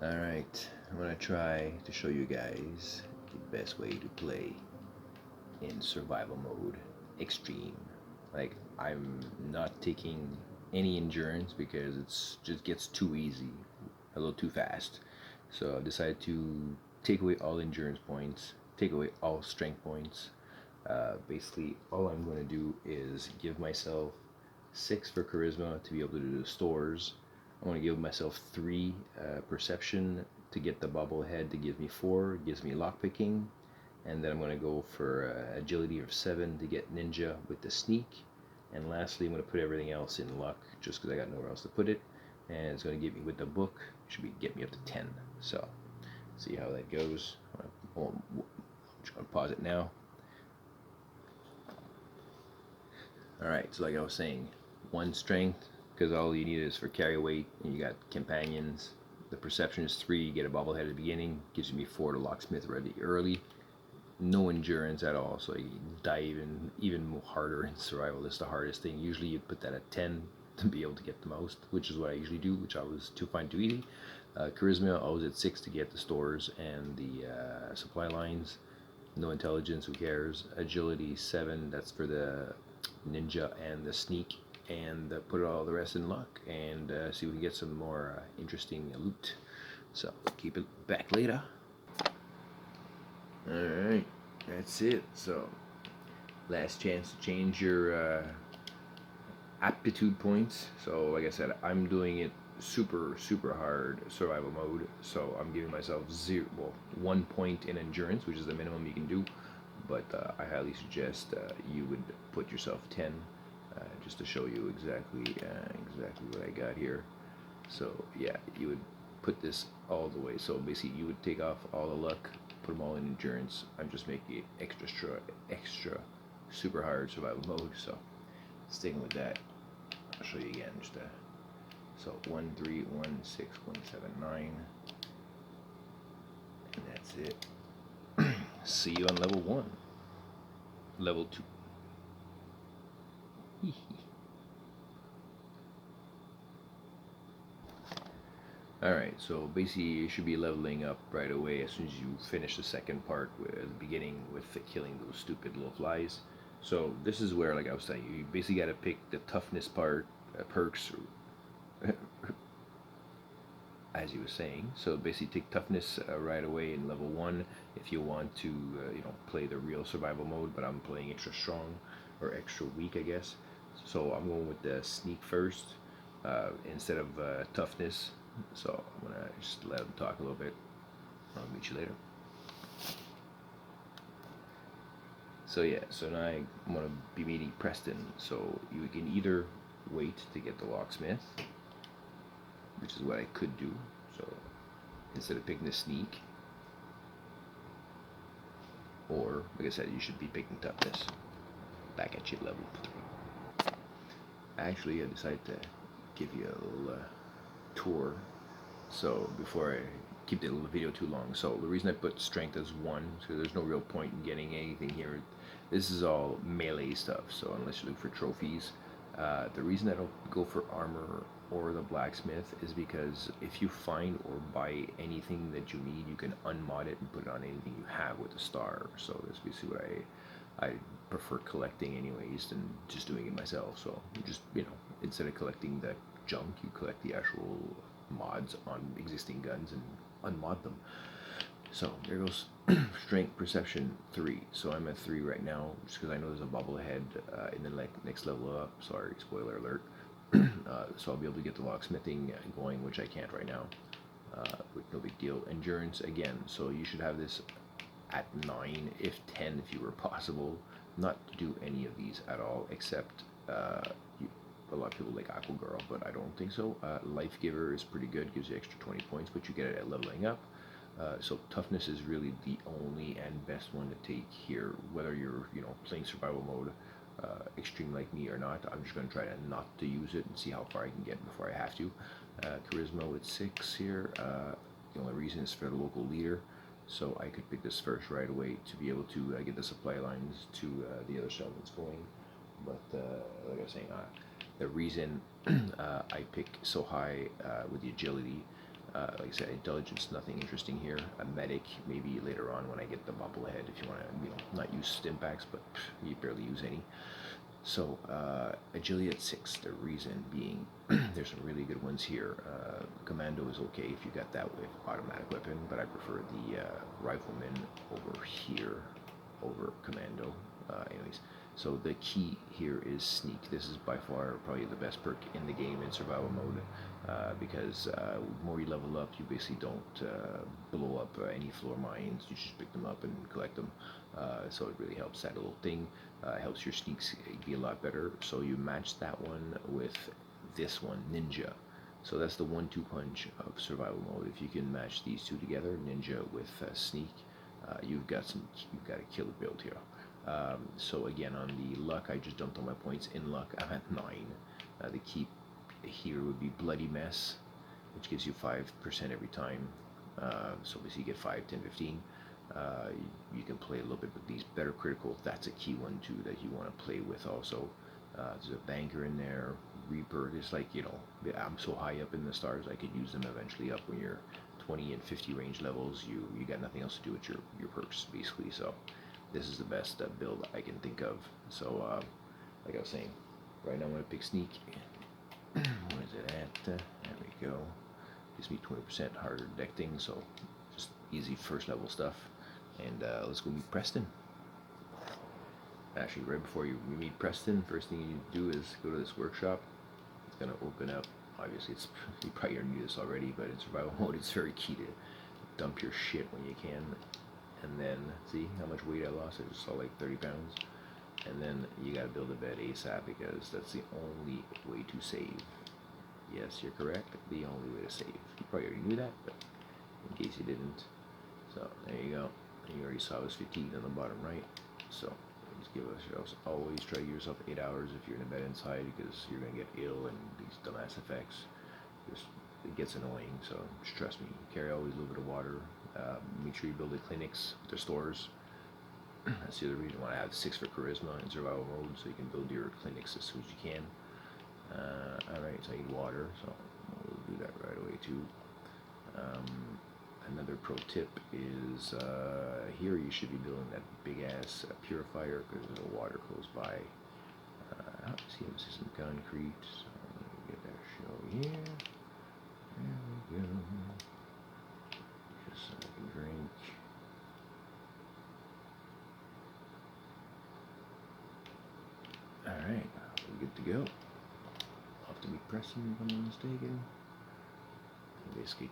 Alright, I'm gonna try to show you guys the best way to play in survival mode extreme. Like, I'm not taking any endurance because it's just gets too easy, a little too fast. So I decided to take away all endurance points, take away all strength points. Basically, all I'm going to do is give myself 6 for charisma to be able to do the stores. I'm going to give myself 3 perception to get the bobblehead to give me 4, gives me lockpicking. And then I'm going to go for agility of 7 to get ninja with the sneak. And lastly, I'm going to put everything else in luck just because I got nowhere else to put it. And it's going to get me with the book, should be get me up to 10. So, see how that goes. I'm just going to pause it now. Alright, so like I was saying, 1 strength, because all you need is for carry weight, and you got companions. The perception is 3, you get a bobblehead at the beginning, gives me 4 to locksmith ready early. No endurance at all, so you die even harder in survival. That's the hardest thing. Usually you'd put that at 10 to be able to get the most, which is what I usually do, which I was too fine too easy. Charisma, I was at 6 to get the stores and the supply lines. No intelligence, who cares? Agility 7, that's for the ninja and the sneak, and put all the rest in luck and see if we can get some more interesting loot. So keep it back later. Alright, that's it. So, last chance to change your aptitude points. So, like I said, I'm doing it super hard survival mode. So, I'm giving myself 1 point in endurance, which is the minimum you can do. But I highly suggest you would put yourself 10 just to show you exactly what I got here. So, yeah, you would put this all the way. So, basically, you would take off all the luck, put them all in endurance. I'm just making it extra super hard survival mode. So sticking with that, I'll show you again. So 1 3 1 6 1 7 9, and that's it. See you on level 1, level 2. Alright, so basically you should be leveling up right away as soon as you finish the second part at the beginning with killing those stupid little flies. So this is where, like I was saying, you basically got to pick the toughness part, perks, as you were saying. So basically take toughness right away in level 1 if you want to play the real survival mode, but I'm playing extra strong or extra weak, I guess. So I'm going with the sneak first instead of toughness. So I'm gonna just let him talk a little bit. I'll meet you later. So yeah, so now I'm gonna be meeting Preston. So you can either wait to get the locksmith, which is what I could do. So instead of picking the sneak, or like I said, you should be picking toughness. Back at you level 3. Actually, I decided to give you a little tour. So before I keep the video too long, so the reason I put strength as 1, so there's no real point in getting anything here. This is all melee stuff, so unless you look for trophies. The reason I don't go for armor or the blacksmith is because if you find or buy anything that you need, you can unmod it and put it on anything you have with a star. So that's basically what I prefer collecting anyways than just doing it myself. So you just, instead of collecting the junk, you collect the actual mods on existing guns and unmod them. So there goes strength perception 3. So I'm at 3 right now, just because I know there's a bubble ahead in the next level up. Sorry, spoiler alert. So I'll be able to get the locksmithing going, which I can't right now. With no big deal. Endurance again. So you should have this at 9, if 10, if you were possible. Not to do any of these at all, except a lot of people like Aqua Girl, but I don't think so. Life Giver is pretty good, gives you extra 20 points, but you get it at leveling up. So toughness is really the only and best one to take here, whether you're playing survival mode extreme like me or not. I'm just going to try to not to use it and see how far I can get before I have to. Charisma with 6 here. The only reason is for the local leader, so I could pick this first right away to be able to get the supply lines to the other settlements going. But like I was saying, the reason I pick so high with the agility Like I said, intelligence, nothing interesting here. A medic, maybe later on when I get the bobblehead, if you want to, not use stim packs, but you barely use any. So agility at 6. The reason being, there's some really good ones here. Commando is okay if you got that with automatic weapon, but I prefer the Rifleman over here, over Commando. Anyways, so the key here is sneak. This is by far probably the best perk in the game in survival mode, because the more you level up, you basically don't blow up any floor mines. You just pick them up and collect them. So it really helps. That little thing helps your sneaks be a lot better. So you match that one with this one, Ninja. So that's the 1-2 punch of survival mode. If you can match these two together, Ninja with Sneak, you've got a killer build here. So again, on the luck, I just dumped all my points. In luck, I'm at 9. The key here would be Bloody Mess, which gives you 5% every time. So basically you get 5, 10, 15. You can play a little bit with these better critical. That's a key one too that you want to play with also. There's a banker in there. Reaper is like, I'm so high up in the stars I could use them eventually up when you're 20 and 50 range levels. You got nothing else to do with your perks basically. So this is the best build I can think of. So like I was saying, right now I'm going to pick Sneak. What is it at? There we go. Gives me 20% harder deck things, so just easy first level stuff. And let's go meet Preston. Actually, right before you meet Preston, first thing you need to do is go to this workshop. It's going to open up. Obviously, you probably already knew this already, but in survival mode, it's very key to dump your shit when you can. And then, see how much weight I lost? I just saw like 30 pounds. And then you got to build a bed ASAP because that's the only way to save. Yes, you're correct. The only way to save. You probably already knew that, but in case you didn't. So there you go. You already saw his fatigue on the bottom right. So just give yourselves, always try to give yourself 8 hours if you're in a bed inside, because you're gonna get ill and these dumbass effects. It gets annoying. So just trust me. Carry always a little bit of water. Make sure you build the clinics, the stores. That's the other reason why I have 6 for charisma in survival mode, so you can build your clinics as soon as you can. Alright, so I need water, so we'll do that right away too. Another pro tip is here you should be building that big ass purifier because there's water close by. See, this is some concrete, so let me get that show here. There we go. Just so I can drink. Alright, we're good to go. Off to meet Preston if I'm not mistaken. Basically,